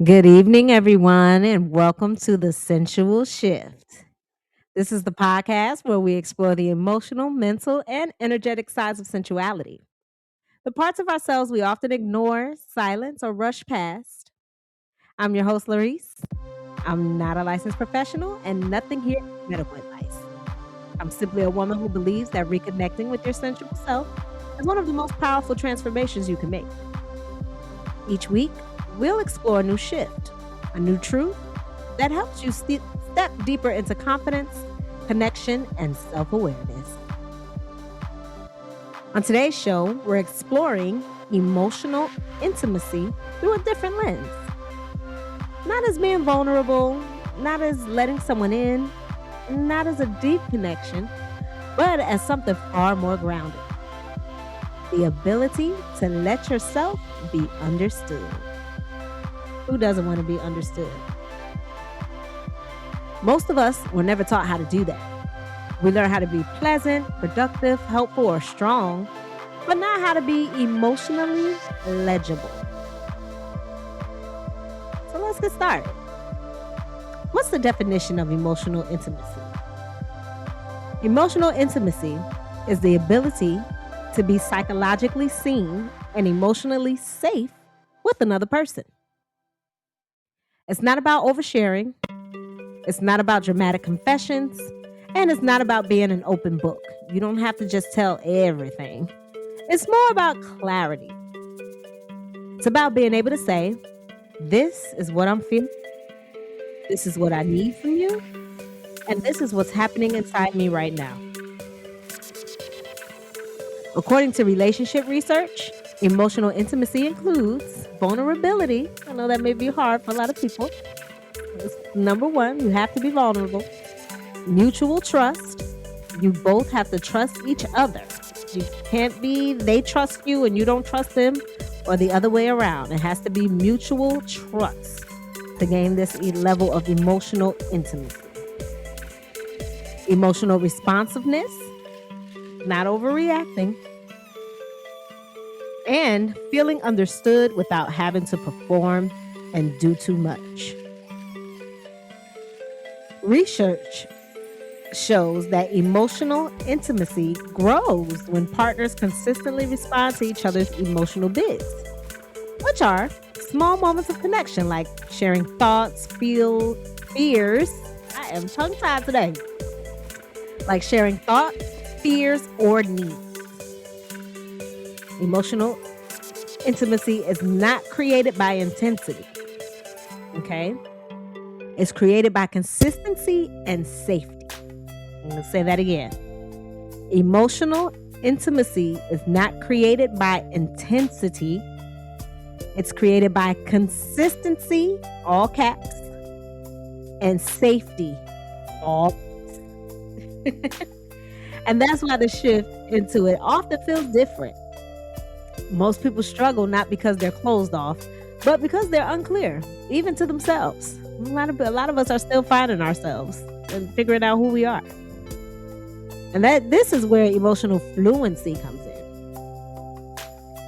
Good evening, everyone, and welcome to the Sensual Shift. This is the podcast where we explore the emotional, mental, and energetic sides of sensuality. The parts of ourselves we often ignore, silence, or rush past. I'm your host, Larice. I'm not a licensed professional, and nothing here is medical advice. I'm simply a woman who believes that reconnecting with your sensual self is one of the most powerful transformations you can make. Each week, we'll explore a new shift, a new truth that helps you step deeper into confidence, connection, and self awareness. On today's show, we're exploring emotional intimacy through a different lens. Not as being vulnerable, not as letting someone in, not as a deep connection, but as something far more grounded. The ability to let yourself be understood. Who doesn't want to be understood? Most of us were never taught how to do that. We learn how to be pleasant, productive, helpful, or strong, but not how to be emotionally legible. So let's get started. What's the definition of emotional intimacy? Emotional intimacy is the ability to be psychologically seen and emotionally safe with another person. It's not about oversharing. It's not about dramatic confessions. And it's not about being an open book. You don't have to just tell everything. It's more about clarity. It's about being able to say, this is what I'm feeling. This is what I need from you. And this is what's happening inside me right now. According to relationship research, emotional intimacy includes vulnerability. I know that may be hard for a lot of people. Number one, you have to be vulnerable. Mutual trust. You both have to trust each other. You can't be they trust you and you don't trust them, or the other way around. It has to be mutual trust to gain this level of emotional intimacy. Emotional responsiveness, not overreacting, and feeling understood without having to perform and do too much. Research shows that emotional intimacy grows when partners consistently respond to each other's emotional bids, which are small moments of connection like sharing thoughts, fears. I am tongue-tied today. Like sharing thoughts, fears, or needs. Emotional intimacy is not created by intensity. Okay? It's created by consistency and safety. I'm going to say that again. Emotional intimacy is not created by intensity. It's created by consistency, all caps, and safety, all caps. And that's why the shift into it often feels different. Most people struggle not because they're closed off, but because they're unclear, even to themselves. A lot of us are still finding ourselves and figuring out who we are. And this is where emotional fluency comes in.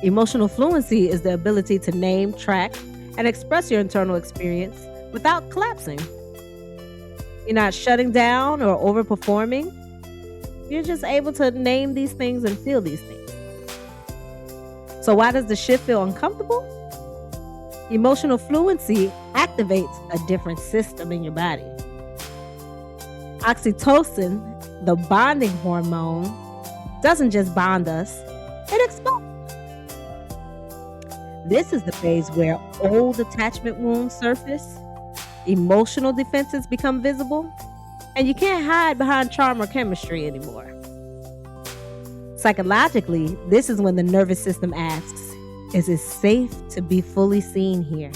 Emotional fluency is the ability to name, track, and express your internal experience without collapsing. You're not shutting down or overperforming. You're just able to name these things and feel these things. So why does the shift feel uncomfortable? Emotional fluency activates a different system in your body. Oxytocin, the bonding hormone, doesn't just bond us, it expands. This is the phase where old attachment wounds surface, emotional defenses become visible, and you can't hide behind charm or chemistry anymore. Psychologically, this is when the nervous system asks, is it safe to be fully seen here?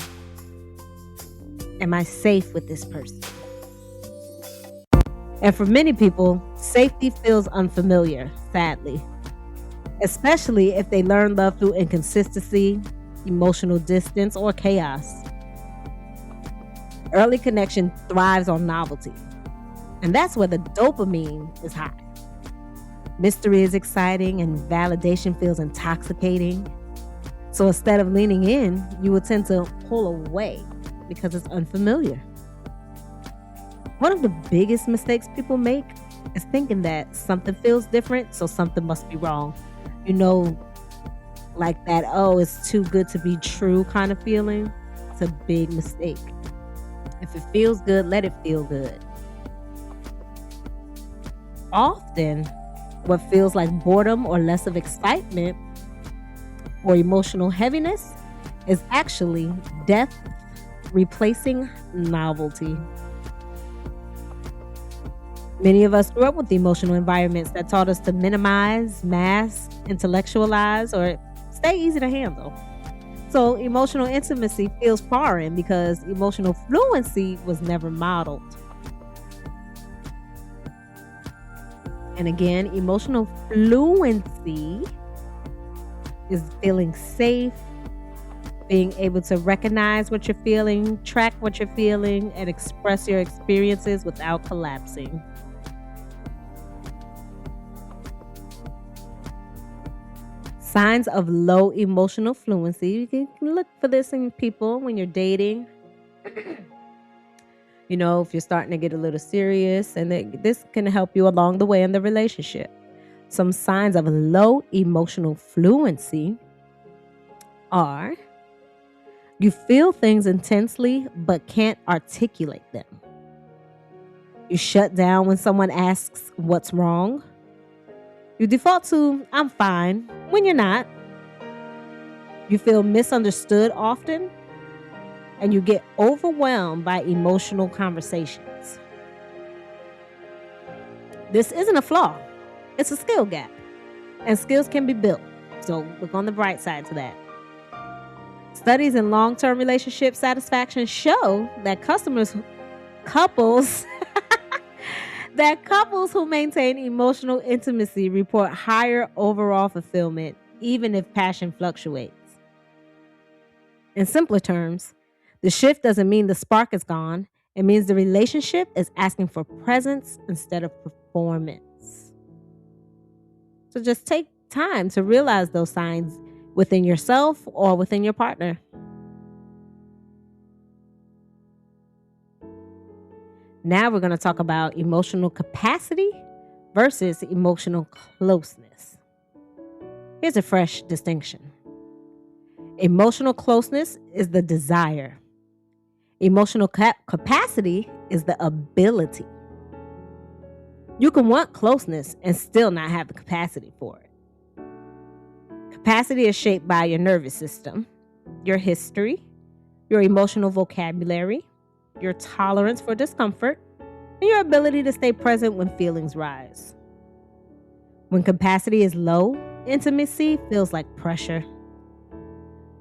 Am I safe with this person? And for many people, safety feels unfamiliar, sadly, especially if they learn love through inconsistency, emotional distance, or chaos. Early connection thrives on novelty, and that's where the dopamine is high. Mystery is exciting and validation feels intoxicating. So instead of leaning in, you will tend to pull away. because it's unfamiliar. One of the biggest mistakes people make is thinking that something feels different, so something must be wrong. You know, like that, oh, it's too good to be true kind of feeling. It's a big mistake. If it feels good, let it feel good. Often, what feels like boredom or less of excitement or emotional heaviness is actually death replacing novelty. Many of us grew up with emotional environments that taught us to minimize, mask, intellectualize, or stay easy to handle. So emotional intimacy feels foreign because emotional fluency was never modeled. And again, emotional fluency is feeling safe, being able to recognize what you're feeling, track what you're feeling, and express your experiences without collapsing. Signs of low emotional fluency. You can look for this in people when you're dating. If you're starting to get a little serious, and this can help you along the way in the relationship. Some signs of low emotional fluency are you feel things intensely but can't articulate them. You shut down when someone asks what's wrong. You default to I'm fine when you're not. You feel misunderstood often, and you get overwhelmed by emotional conversations. This isn't a flaw, it's a skill gap, and skills can be built. So look on the bright side to that. Studies in long-term relationship satisfaction show that couples that couples who maintain emotional intimacy report higher overall fulfillment, even if passion fluctuates. In simpler terms, the shift doesn't mean the spark is gone. It means the relationship is asking for presence instead of performance. So just take time to realize those signs within yourself or within your partner. Now we're going to talk about emotional capacity versus emotional closeness. Here's a fresh distinction. Emotional closeness is the desire. Emotional capacity is the ability. You can want closeness and still not have the capacity for it. Capacity is shaped by your nervous system, your history, your emotional vocabulary, your tolerance for discomfort, and your ability to stay present when feelings rise. When capacity is low, intimacy feels like pressure.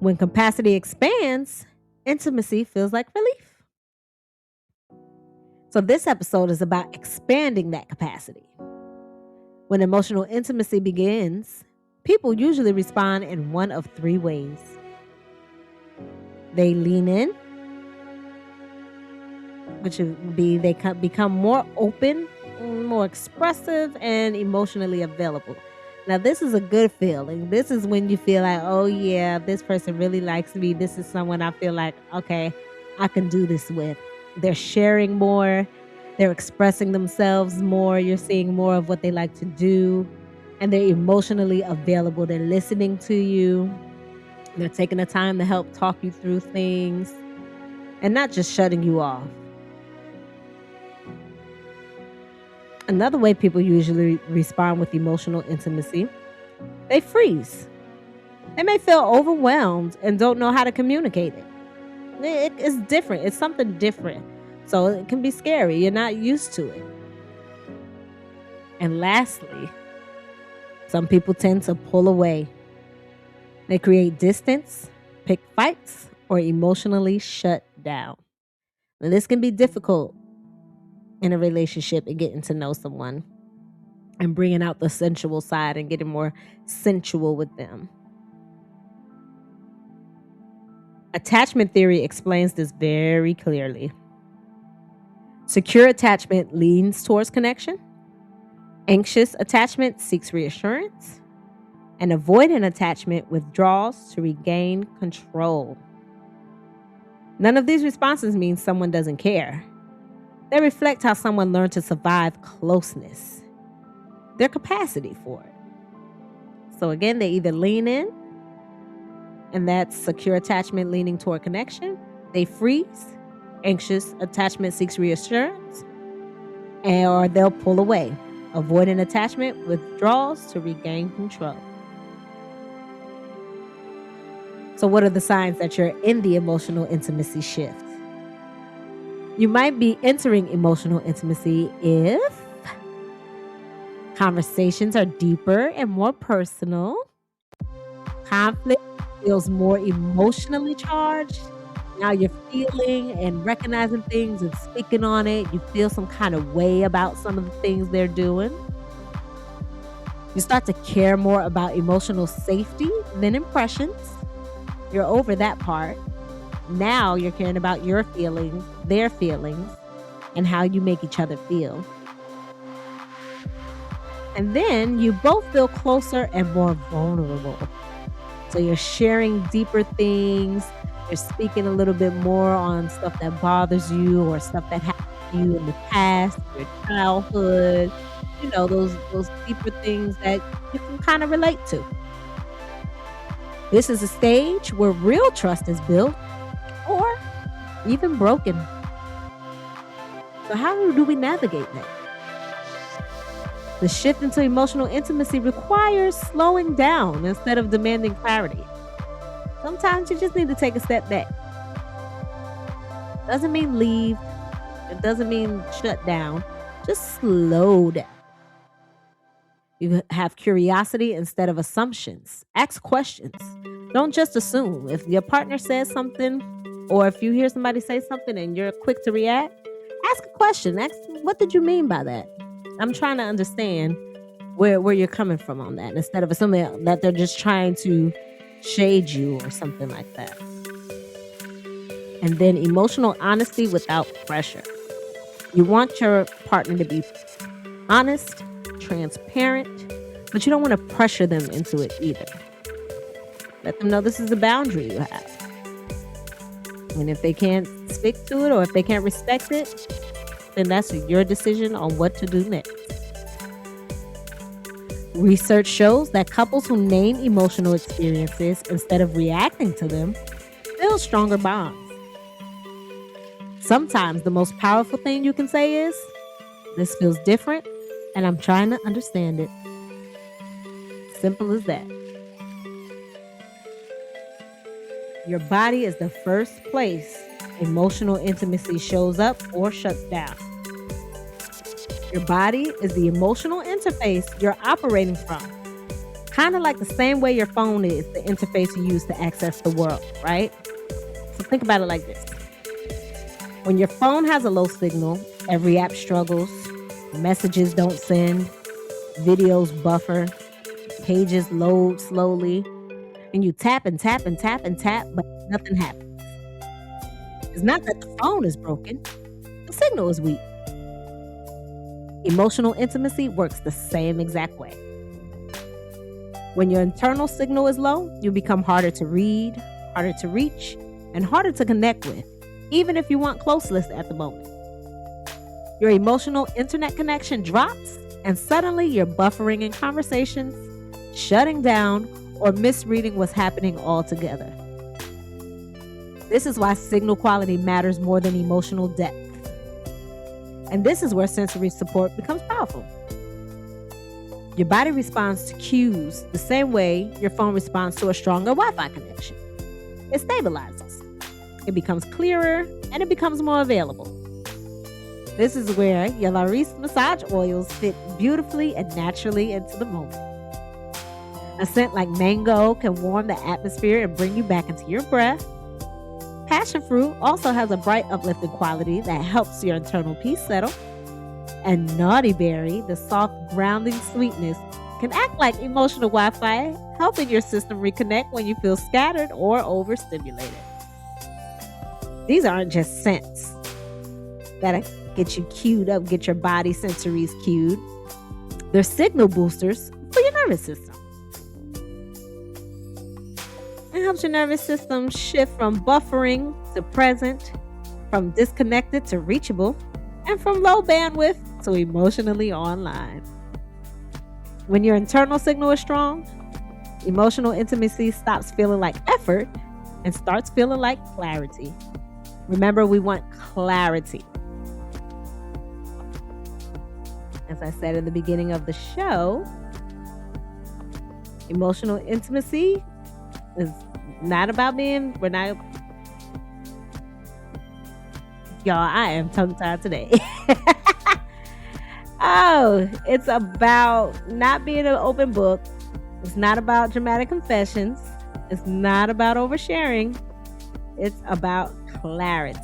When capacity expands, intimacy feels like relief. So this episode is about expanding that capacity. When emotional intimacy begins, people usually respond in one of three ways. They lean in, which would be they become more open, more expressive, and emotionally available. Now, this is a good feeling. This is when you feel like, oh yeah, this person really likes me. This is someone I feel like, okay, I can do this with. They're sharing more. They're expressing themselves more. You're seeing more of what they like to do. And they're emotionally available. They're listening to you. They're taking the time to help talk you through things and not just shutting you off. Another way people usually respond with emotional intimacy, they freeze. They may feel overwhelmed and don't know how to communicate it. It's different. It's something different. So it can be scary. You're not used to it. And lastly, some people tend to pull away. They create distance, pick fights, or emotionally shut down. Now, this can be difficult in a relationship and getting to know someone and bringing out the sensual side and getting more sensual with them. Attachment theory explains this very clearly. Secure attachment leans towards connection. Anxious attachment seeks reassurance. And avoidant attachment withdraws to regain control. None of these responses mean someone doesn't care. They reflect how someone learned to survive closeness, their capacity for it. So again, they either lean in, and that's secure attachment leaning toward connection. They freeze, anxious attachment seeks reassurance, or they'll pull away, avoiding attachment withdraws to regain control. So what are the signs that you're in the emotional intimacy shift? You might be entering emotional intimacy if conversations are deeper and more personal. Conflict feels more emotionally charged. Now you're feeling and recognizing things and speaking on it. You feel some kind of way about some of the things they're doing. You start to care more about emotional safety than impressions. You're over that part. Now you're caring about your feelings, their feelings, and how you make each other feel. And then you both feel closer and more vulnerable. So you're sharing deeper things. You're speaking a little bit more on stuff that bothers you or stuff that happened to you in the past, your childhood, those deeper things that you can kind of relate to. This is a stage where real trust is built or even broken. So how do we navigate that? The shift into emotional intimacy requires slowing down instead of demanding clarity. Sometimes you just need to take a step back. Doesn't mean leave. It doesn't mean shut down. Just slow down. You have curiosity instead of assumptions. Ask questions. Don't just assume. If your partner says something, or if you hear somebody say something and you're quick to react, ask a question. Ask, what did you mean by that? I'm trying to understand where you're coming from on that, instead of assuming that they're just trying to shade you or something like that. And then emotional honesty without pressure. You want your partner to be honest, transparent, but you don't want to pressure them into it either. Let them know this is a boundary you have. And if they can't stick to it or if they can't respect it, then that's your decision on what to do next. Research shows that couples who name emotional experiences instead of reacting to them build stronger bonds. Sometimes the most powerful thing you can say is, "This feels different, and I'm trying to understand it." Simple as that. Your body is the first place emotional intimacy shows up or shuts down. Your body is the emotional interface you're operating from. Kind of like the same way your phone is the interface you use to access the world, right? So think about it like this. When your phone has a low signal, every app struggles, messages don't send, videos buffer, pages load slowly, and you tap and tap and tap and tap, but nothing happens. It's not that the phone is broken, the signal is weak. Emotional intimacy works the same exact way. When your internal signal is low, you become harder to read, harder to reach, and harder to connect with, even if you want closeness at the moment. Your emotional internet connection drops, and suddenly you're buffering in conversations, shutting down, or misreading what's happening altogether. This is why signal quality matters more than emotional depth. And this is where sensory support becomes powerful. Your body responds to cues the same way your phone responds to a stronger Wi-Fi connection. It stabilizes. It becomes clearer, and it becomes more available. This is where your Laris massage oils fit beautifully and naturally into the moment. A scent like mango can warm the atmosphere and bring you back into your breath. Passion fruit also has a bright, uplifting quality that helps your internal peace settle. And naughty berry, the soft, grounding sweetness, can act like emotional Wi-Fi, helping your system reconnect when you feel scattered or overstimulated. These aren't just scents that get you cued up, get your body sensories cued. They're signal boosters for your nervous system. And how helps your nervous system shift from buffering to present, from disconnected to reachable, and from low bandwidth to emotionally online. When your internal signal is strong, emotional intimacy stops feeling like effort and starts feeling like clarity. Remember, we want clarity. As I said in the beginning of the show, emotional intimacy is not about we're not, y'all, I am tongue tied today. Oh, it's about not being an open book. It's not about dramatic confessions. It's not about oversharing. It's about clarity.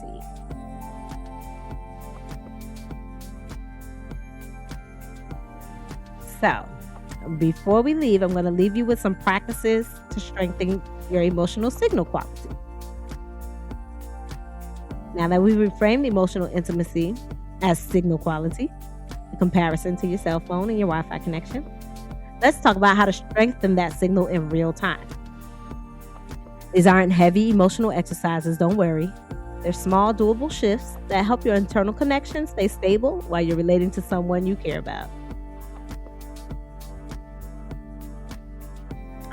So, before we leave, I'm going to leave you with some practices to strengthen your emotional signal quality. Now that we reframed emotional intimacy as signal quality, in comparison to your cell phone and your Wi-Fi connection, let's talk about how to strengthen that signal in real time. These aren't heavy emotional exercises, don't worry. They're small, doable shifts that help your internal connection stay stable while you're relating to someone you care about.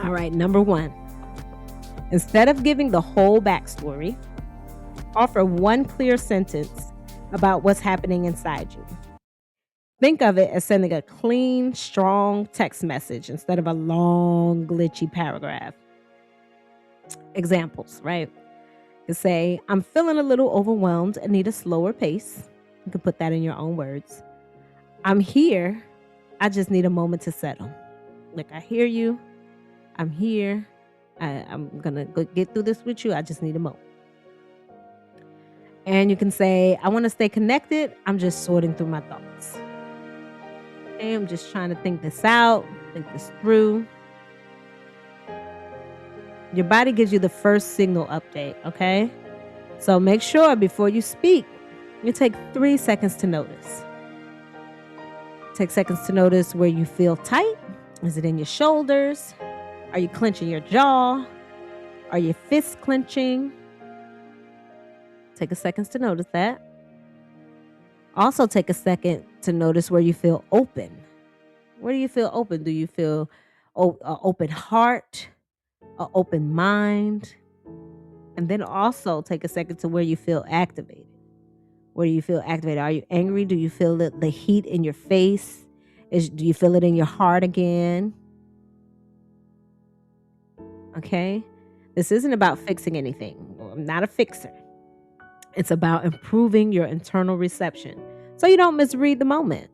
All right, number 1. Instead of giving the whole backstory, offer one clear sentence about what's happening inside you. Think of it as sending a clean, strong text message instead of a long, glitchy paragraph. Examples, right? You say, I'm feeling a little overwhelmed and need a slower pace. You can put that in your own words. I'm here. I just need a moment to settle. Like, I hear you. I'm here. I'm going to go get through this with you. I just need a moment. And you can say, I want to stay connected. I'm just sorting through my thoughts. Okay, I'm just trying to think this out, think this through. Your body gives you the first signal update, okay? So make sure before you speak, you take 3 seconds to notice. Take seconds to notice where you feel tight. Is it in your shoulders? Are you clenching your jaw? Are your fists clenching? Take a second to notice that. Also take a second to notice where you feel open. Where do you feel open? Do you feel an open heart, an open mind? And then also take a second to where you feel activated. Where do you feel activated? Are you angry? Do you feel the heat in your face? Do you feel it in your heart again? Okay? This isn't about fixing anything. I'm not a fixer. It's about improving your internal reception so you don't misread the moment.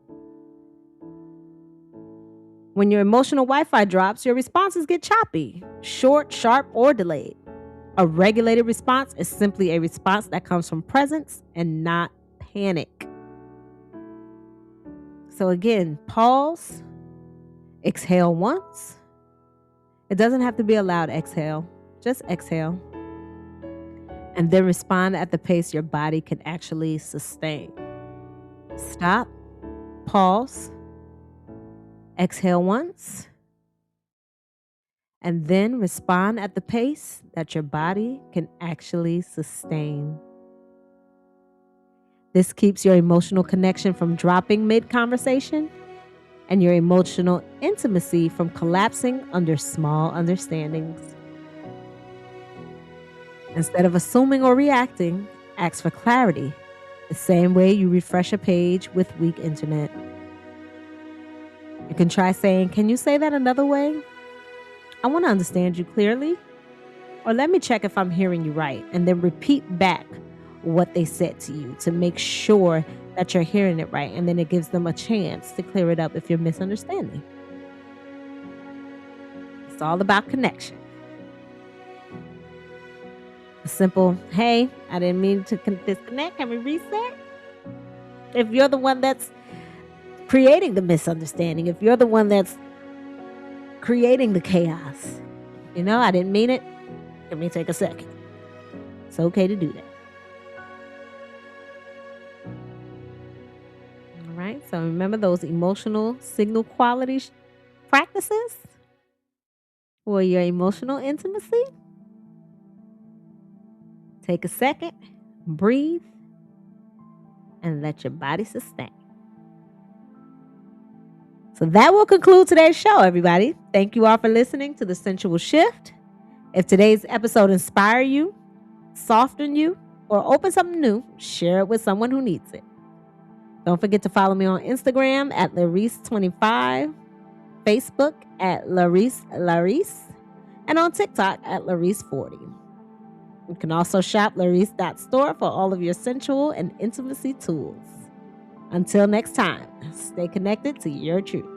When your emotional Wi-Fi drops, your responses get choppy, short, sharp, or delayed. A regulated response is simply a response that comes from presence and not panic. So again, pause, exhale once. It doesn't have to be a loud exhale, just exhale. And then respond at the pace your body can actually sustain. Stop, pause, exhale once, and then respond at the pace that your body can actually sustain. This keeps your emotional connection from dropping mid-conversation and your emotional intimacy from collapsing under small understandings. Instead of assuming or reacting, ask for clarity, the same way you refresh a page with weak internet. You can try saying, can you say that another way? I want to understand you clearly. Or let me check if I'm hearing you right, and then repeat back what they said to you to make sure that you're hearing it right, and then it gives them a chance to clear it up if you're misunderstanding. It's all about connection. A simple, hey, I didn't mean to disconnect. Can we reset? If you're the one that's creating the misunderstanding, if you're the one that's creating the chaos, I didn't mean it. Let me take a second. It's okay to do that. All right. So remember those emotional signal practices for your emotional intimacy. Take a second, breathe, and let your body sustain. So that will conclude today's show, everybody. Thank you all for listening to The Sensual Shift. If today's episode inspired you, softened you, or opened something new, share it with someone who needs it. Don't forget to follow me on Instagram at Larice25, Facebook at Larice, and on TikTok at Larice40. You can also shop Larice.store for all of your sensual and intimacy tools. Until next time, stay connected to your truth.